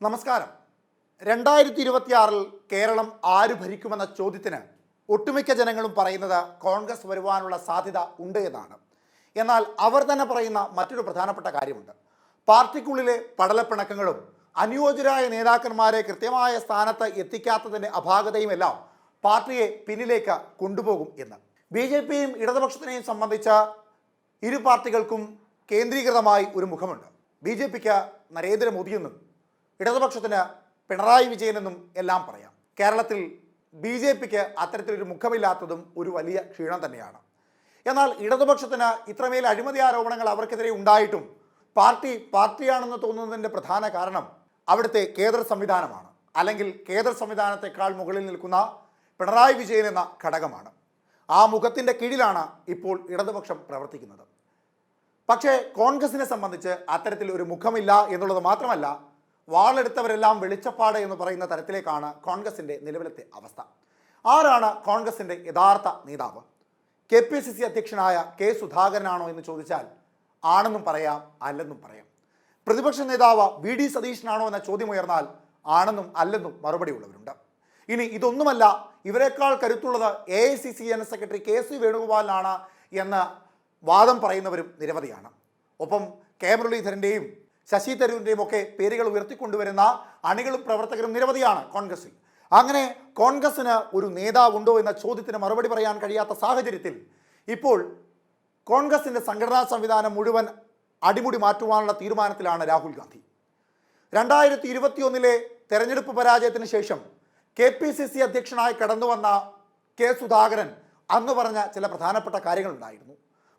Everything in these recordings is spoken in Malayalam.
നമസ്കാരം. 2026 കേരളം ആര് ഭരിക്കുമെന്ന ചോദ്യത്തിന് ഒട്ടുമിക്ക ജനങ്ങളും പറയുന്നത് കോൺഗ്രസ് വരുവാനുള്ള സാധ്യത ഉണ്ട് എന്നാണ്. എന്നാൽ അവർ തന്നെ പറയുന്ന മറ്റൊരു പ്രധാനപ്പെട്ട കാര്യമുണ്ട്. പാർട്ടിക്കുള്ളിലെ പടലപ്പിണക്കങ്ങളും അനുയോജ്യരായ നേതാക്കന്മാരെ കൃത്യമായ സ്ഥാനത്ത് എത്തിക്കാത്തതിൻ്റെ അപാകതയുമെല്ലാം പാർട്ടിയെ പിന്നിലേക്ക് കൊണ്ടുപോകും എന്ന്. BJPയും ഇടതുപക്ഷത്തിനെയും സംബന്ധിച്ച ഇരു പാർട്ടികൾക്കും കേന്ദ്രീകൃതമായി ഒരു മുഖമുണ്ട്. BJPക്ക് നരേന്ദ്രമോദിയെന്നും ഇടതുപക്ഷത്തിന് പിണറായി വിജയനെന്നും എല്ലാം പറയാം. കേരളത്തിൽ BJPക്ക് അത്തരത്തിലൊരു മുഖമില്ലാത്തതും ഒരു വലിയ ക്ഷീണം തന്നെയാണ്. എന്നാൽ ഇടതുപക്ഷത്തിന് ഇത്രമേൽ അഴിമതി ആരോപണങ്ങൾ അവർക്കെതിരെ ഉണ്ടായിട്ടും പാർട്ടിയാണെന്ന് തോന്നുന്നതിൻ്റെ പ്രധാന കാരണം അവിടുത്തെ കേന്ദ്ര സംവിധാനമാണ്. അല്ലെങ്കിൽ കേന്ദ്ര സംവിധാനത്തെക്കാൾ മുകളിൽ നിൽക്കുന്ന പിണറായി വിജയൻ എന്ന ഘടകമാണ്. ആ മുഖത്തിൻ്റെ കീഴിലാണ് ഇപ്പോൾ ഇടതുപക്ഷം പ്രവർത്തിക്കുന്നത്. പക്ഷേ കോൺഗ്രസിനെ സംബന്ധിച്ച് അത്തരത്തിൽ ഒരു മുഖമില്ല എന്നുള്ളത് മാത്രമല്ല, വാളെടുത്തവരെല്ലാം വെളിച്ചപ്പാട് എന്ന് പറയുന്ന തരത്തിലേക്കാണ് കോൺഗ്രസിൻ്റെ നിലവിലത്തെ അവസ്ഥ. ആരാണ് കോൺഗ്രസിൻ്റെ യഥാർത്ഥ നേതാവ്? KPCC അധ്യക്ഷനായ K. സുധാകരനാണോ എന്ന് ചോദിച്ചാൽ ആണെന്നും പറയാം, അല്ലെന്നും പറയാം. പ്രതിപക്ഷ നേതാവ് VD സതീശനാണോ എന്ന ചോദ്യമുയർന്നാൽ ആണെന്നും അല്ലെന്നും മറുപടി ഉള്ളവരുണ്ട്. ഇനി ഇതൊന്നുമല്ല, ഇവരെക്കാൾ കരുത്തുള്ളത് AICC ജനറൽ സെക്രട്ടറി KC വേണുഗോപാലിനാണ് എന്ന വാദം പറയുന്നവരും നിരവധിയാണ്. ഒപ്പം കെ മുരളീധരൻ്റെയും ശശി തരൂരിൻ്റെയും ഒക്കെ പേരുകൾ ഉയർത്തിക്കൊണ്ടുവരുന്ന അണികളും പ്രവർത്തകരും നിരവധിയാണ് കോൺഗ്രസിൽ. അങ്ങനെ കോൺഗ്രസിന് ഒരു നേതാവുണ്ടോ എന്ന ചോദ്യത്തിന് മറുപടി പറയാൻ കഴിയാത്ത സാഹചര്യത്തിൽ ഇപ്പോൾ കോൺഗ്രസിൻ്റെ സംഘടനാ സംവിധാനം മുഴുവൻ അടിമുടി മാറ്റുവാനുള്ള തീരുമാനത്തിലാണ് രാഹുൽ ഗാന്ധി. 2021 തെരഞ്ഞെടുപ്പ് പരാജയത്തിന് ശേഷം KPCC അധ്യക്ഷനായി കടന്നു വന്ന K. സുധാകരൻ അന്ന് പറഞ്ഞ ചില പ്രധാനപ്പെട്ട കാര്യങ്ങളുണ്ടായിരുന്നു.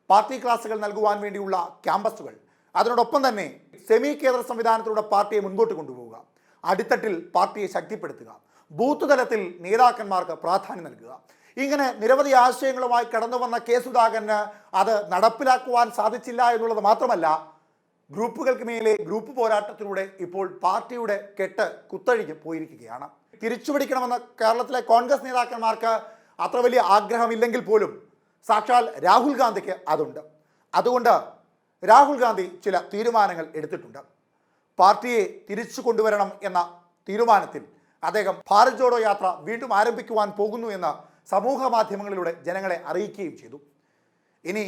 പാർട്ടി ക്ലാസുകൾ നൽകുവാൻ വേണ്ടിയുള്ള ക്യാമ്പസുകൾ, അതിനോടൊപ്പം തന്നെ സെമി കേന്ദ്ര സംവിധാനത്തിലൂടെ പാർട്ടിയെ മുൻപോട്ട് കൊണ്ടുപോവുക, അടിത്തട്ടിൽ പാർട്ടിയെ ശക്തിപ്പെടുത്തുക, ബൂത്ത് തലത്തിൽ നേതാക്കന്മാർക്ക് പ്രാധാന്യം നൽകുക, ഇങ്ങനെ നിരവധി ആശയങ്ങളുമായി കടന്നു വന്ന K. സുധാകരന് അത് നടപ്പിലാക്കുവാൻ സാധിച്ചില്ല എന്നുള്ളത് മാത്രമല്ല, ഗ്രൂപ്പുകൾക്ക് മേലെ ഗ്രൂപ്പ് പോരാട്ടത്തിലൂടെ ഇപ്പോൾ പാർട്ടിയുടെ കെട്ട് കുത്തഴിഞ്ഞ് പോയിരിക്കുകയാണ്. തിരിച്ചുപിടിക്കണമെന്ന് കേരളത്തിലെ കോൺഗ്രസ് നേതാക്കന്മാർക്ക് അത്ര വലിയ ആഗ്രഹമില്ലെങ്കിൽ പോലും സാക്ഷാൽ രാഹുൽ ഗാന്ധിക്ക് അതുണ്ട്. അതുകൊണ്ട് രാഹുൽ ഗാന്ധി ചില തീരുമാനങ്ങൾ എടുത്തിട്ടുണ്ട്. പാർട്ടിയെ തിരിച്ചു കൊണ്ടുവരണം എന്ന തീരുമാനത്തിൽ അദ്ദേഹം ഭാരത് ജോഡോ യാത്ര വീണ്ടും ആരംഭിക്കുവാൻ പോകുന്നു എന്ന് സമൂഹ മാധ്യമങ്ങളിലൂടെ ജനങ്ങളെ അറിയിക്കുകയും ചെയ്തു. ഇനി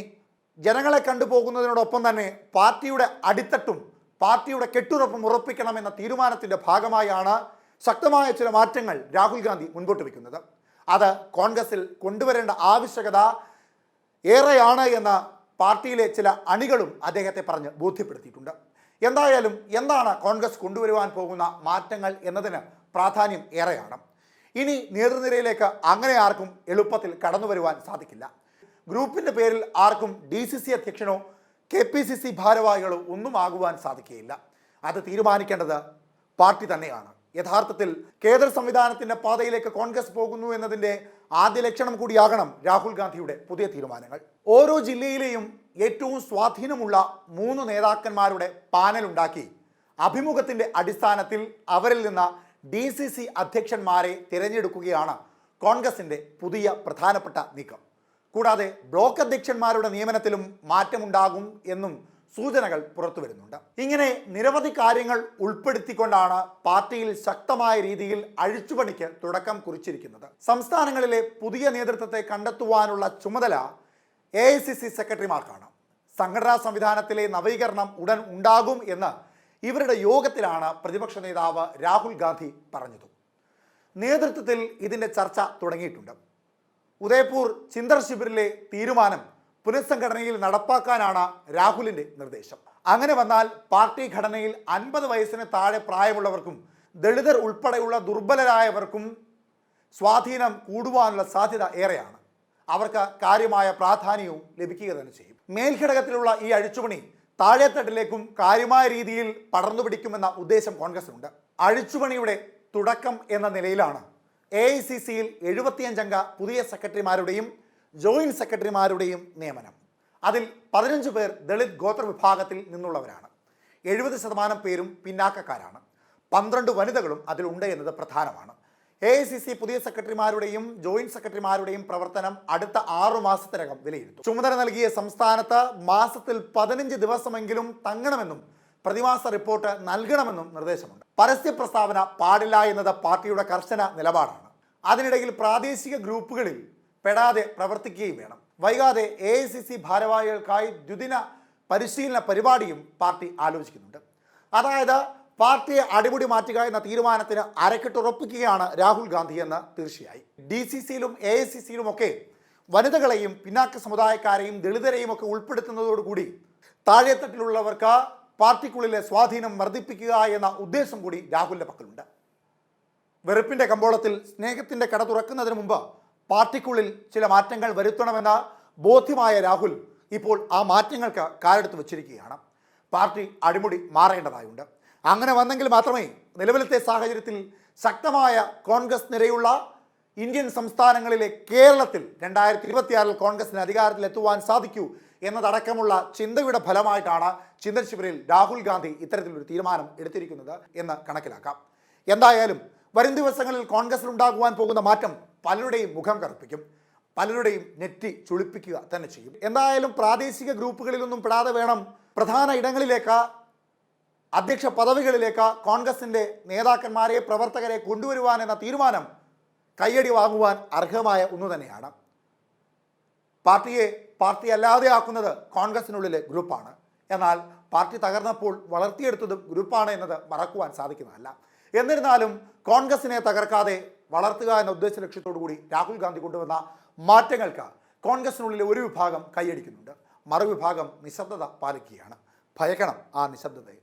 ജനങ്ങളെ കണ്ടുപോകുന്നതിനോടൊപ്പം തന്നെ പാർട്ടിയുടെ അടിത്തട്ടും പാർട്ടിയുടെ കെട്ടുറപ്പും ഉറപ്പിക്കണമെന്ന തീരുമാനത്തിൻ്റെ ഭാഗമായാണ് ശക്തമായ ചില മാറ്റങ്ങൾ രാഹുൽ ഗാന്ധി മുൻപോട്ട് വയ്ക്കുന്നത്. അത് കോൺഗ്രസിൽ കൊണ്ടുവരേണ്ട ആവശ്യകത ഏറെയാണ് എന്ന് പാർട്ടിയിലെ ചില അണികളും അദ്ദേഹത്തെ പറഞ്ഞ് ബോധ്യപ്പെടുത്തിയിട്ടുണ്ട്. എന്തായാലും എന്താണ് കോൺഗ്രസ് കൊണ്ടുവരുവാൻ പോകുന്ന മാറ്റങ്ങൾ എന്നതിന് പ്രാധാന്യം ഏറെയാണ്. ഇനി നേതൃനിരയിലേക്ക് അങ്ങനെ ആർക്കും എളുപ്പത്തിൽ കടന്നു വരുവാൻ സാധിക്കില്ല. ഗ്രൂപ്പിൻ്റെ പേരിൽ ആർക്കും DCC അധ്യക്ഷനോ KPCC ഭാരവാഹികളോ ഒന്നും ആകുവാൻ സാധിക്കുകയില്ല. അത് തീരുമാനിക്കേണ്ടത് പാർട്ടി തന്നെയാണ്. യഥാർത്ഥത്തിൽ കേന്ദ്ര സംവിധാനത്തിൻ്റെ പാതയിലേക്ക് കോൺഗ്രസ് പോകുന്നു എന്നതിൻ്റെ ആദ്യ ലക്ഷണം കൂടിയാകണം രാഹുൽ ഗാന്ധിയുടെ പുതിയ തീരുമാനങ്ങൾ. ഓരോ ജില്ലയിലെയും ഏറ്റവും സ്വാധീനമുള്ള 3 നേതാക്കന്മാരുടെ പാനൽ ഉണ്ടാക്കി അഭിമുഖത്തിൻ്റെ അടിസ്ഥാനത്തിൽ അവരിൽ നിന്ന് DCC അധ്യക്ഷന്മാരെ തിരഞ്ഞെടുക്കുകയാണ് കോൺഗ്രസിൻ്റെ പുതിയ പ്രധാനപ്പെട്ട നീക്കം. കൂടാതെ ബ്ലോക്ക് അധ്യക്ഷന്മാരുടെ നിയമനത്തിലും മാറ്റമുണ്ടാകും എന്നും സൂചനകൾ പുറത്തു വരുന്നുണ്ട്. ഇങ്ങനെ നിരവധി കാര്യങ്ങൾ ഉൾപ്പെടുത്തിക്കൊണ്ടാണ് പാർട്ടിയിൽ ശക്തമായ രീതിയിൽ അഴിച്ചുപണിക്ക് തുടക്കം കുറിച്ചിരിക്കുന്നത്. സംസ്ഥാനങ്ങളിലെ പുതിയ നേതൃത്വത്തെ കണ്ടെത്തുവാനുള്ള ചുമതല AICC സെക്രട്ടറിമാർക്കാണ്. സംഘടനാ സംവിധാനത്തിലെ നവീകരണം ഉടൻ ഉണ്ടാകും എന്ന് ഇവരുടെ യോഗത്തിലാണ് പ്രതിപക്ഷ നേതാവ് രാഹുൽ ഗാന്ധി പറഞ്ഞത്. നേതൃത്വത്തിൽ ഇതിൻ്റെ ചർച്ച തുടങ്ങിയിട്ടുണ്ട്. ഉദയ്പൂർ ചിന്തർ ശിബിറിലെ തീരുമാനം പുനഃസംഘടനയിൽ നടപ്പാക്കാനാണ് രാഹുലിൻ്റെ നിർദ്ദേശം. അങ്ങനെ വന്നാൽ പാർട്ടി ഘടനയിൽ 50 വയസ്സിന് താഴെ പ്രായമുള്ളവർക്കും ദളിതർ ഉൾപ്പെടെയുള്ള ദുർബലരായവർക്കും സ്വാധീനം കൂടുവാനുള്ള സാധ്യത ഏറെയാണ്. അവർക്ക് കാര്യമായ പ്രാധാന്യവും ലഭിക്കുക തന്നെ ചെയ്യും. മേൽഘടകത്തിലുള്ള ഈ അഴിച്ചുപണി താഴെത്തട്ടിലേക്കും കാര്യമായ രീതിയിൽ പടർന്നു പിടിക്കുമെന്ന ഉദ്ദേശം കോൺഗ്രസിനുണ്ട്. അഴിച്ചുപണിയുടെ തുടക്കം എന്ന നിലയിലാണ് AICCയിൽ 75 അംഗ പുതിയ സെക്രട്ടറിമാരുടെയും ജോയിന്റ് സെക്രട്ടറിമാരുടെയും നിയമനം. അതിൽ 15 പേർ ദളിത് ഗോത്ര വിഭാഗത്തിൽ നിന്നുള്ളവരാണ്. 70% പേരും പിന്നാക്കക്കാരാണ്. 12 വനിതകളും അതിലുണ്ട് എന്നത് പ്രധാനമാണ്. AICC പുതിയ സെക്രട്ടറിമാരുടെയും ജോയിന്റ് സെക്രട്ടറിമാരുടെയും പ്രവർത്തനം അടുത്ത 6 മാസത്തിനകം വിലയിരുത്തും. ചുമതല നൽകിയ സംസ്ഥാനത്ത് മാസത്തിൽ 15 ദിവസമെങ്കിലും തങ്ങണമെന്നും പ്രതിമാസ റിപ്പോർട്ട് നൽകണമെന്നും നിർദ്ദേശമുണ്ട്. പരസ്യ പ്രസ്താവന പാടില്ല എന്നത് പാർട്ടിയുടെ കർശന നിലപാടാണ്. അതിനിടയിൽ പ്രാദേശിക ഗ്രൂപ്പുകളിൽ പെടാതെ പ്രവർത്തിക്കുകയും വേണം. വൈകാതെ AICC ഭാരവാഹികൾക്കായി ദ്വിദിന പരിശീലന പരിപാടിയും പാർട്ടി ആലോചിക്കുന്നുണ്ട്. അതായത് പാർട്ടിയെ അടിമുടി മാറ്റുക എന്ന തീരുമാനത്തിന് അരക്കിട്ടുറപ്പിക്കുകയാണ് രാഹുൽ ഗാന്ധി എന്ന് തീർച്ചയായി. DCCയിലും AICCയിലും ഒക്കെ വനിതകളെയും പിന്നാക്ക സമുദായക്കാരെയും ദളിതരെയും ഒക്കെ ഉൾപ്പെടുത്തുന്നതോടുകൂടി താഴെത്തട്ടിലുള്ളവർക്ക് പാർട്ടിക്കുള്ളിലെ സ്വാധീനം വർദ്ധിപ്പിക്കുക എന്ന ഉദ്ദേശം കൂടി രാഹുലിൻ്റെ പക്കലുണ്ട്. വെറുപ്പിൻ്റെ കമ്പോളത്തിൽ സ്നേഹത്തിൻ്റെ കട തുറക്കുന്നതിന് മുമ്പ് പാർട്ടിക്കുള്ളിൽ ചില മാറ്റങ്ങൾ വരുത്തണമെന്ന ബോധ്യമായ രാഹുൽ ഇപ്പോൾ ആ മാറ്റങ്ങൾക്ക് കാലെടുത്ത് വച്ചിരിക്കുകയാണ്. പാർട്ടി അടിമുടി മാറേണ്ടതായുണ്ട്. അങ്ങനെ വന്നെങ്കിൽ മാത്രമേ നിലവിലത്തെ സാഹചര്യത്തിൽ ശക്തമായ കോൺഗ്രസ് നിരയുള്ള ഇന്ത്യൻ സംസ്ഥാനങ്ങളിലെ കേരളത്തിൽ 2026 കോൺഗ്രസിന് അധികാരത്തിലെത്തുവാൻ സാധിക്കൂ എന്നതടക്കമുള്ള ചിന്തയുടെ ഫലമായിട്ടാണ് ചിന്തൻ ശിബിരയിൽ രാഹുൽ ഗാന്ധി ഇത്തരത്തിലൊരു തീരുമാനം എടുത്തിരിക്കുന്നത് എന്ന് കണക്കിലാക്കാം. എന്തായാലും വരും ദിവസങ്ങളിൽ കോൺഗ്രസിൽ ഉണ്ടാകുവാൻ പോകുന്ന മാറ്റം പലരുടെയും മുഖം കറുപ്പിക്കും, പലരുടെയും നെറ്റി ചുളിപ്പിക്കുക തന്നെ ചെയ്യും. എന്തായാലും പ്രാദേശിക ഗ്രൂപ്പുകളിലൊന്നും പെടാതെ വേണം പ്രധാന ഇടങ്ങളിലേക്ക്, അധ്യക്ഷ പദവികളിലേക്ക് കോൺഗ്രസിൻ്റെ നേതാക്കന്മാരെ, പ്രവർത്തകരെ കൊണ്ടുവരുവാൻ എന്ന തീരുമാനം കയ്യടി വാങ്ങുവാൻ അർഹമായ ഒന്നു തന്നെയാണ്. പാർട്ടിയെ പാർട്ടി അല്ലാതെ ആക്കുന്നത് കോൺഗ്രസിനുള്ളിലെ ഗ്രൂപ്പാണ്. എന്നാൽ പാർട്ടി തകർന്നപ്പോൾ വളർത്തിയെടുത്തതും ഗ്രൂപ്പാണ് എന്നത് മറക്കുവാൻ സാധിക്കുന്നതല്ല. എന്നിരുന്നാലും കോൺഗ്രസിനെ തകർക്കാതെ വളർത്തുക എന്ന ഉദ്ദേശ ലക്ഷ്യത്തോടു കൂടി രാഹുൽ ഗാന്ധി കൊണ്ടുവന്ന മാറ്റങ്ങൾക്ക് കോൺഗ്രസിനുള്ളിലെ ഒരു വിഭാഗം കൈയടിക്കുന്നുണ്ട്, മറുവിഭാഗം നിശബ്ദത പാലിക്കുകയാണ്. ഭയക്കണം ആ നിശബ്ദതയെ.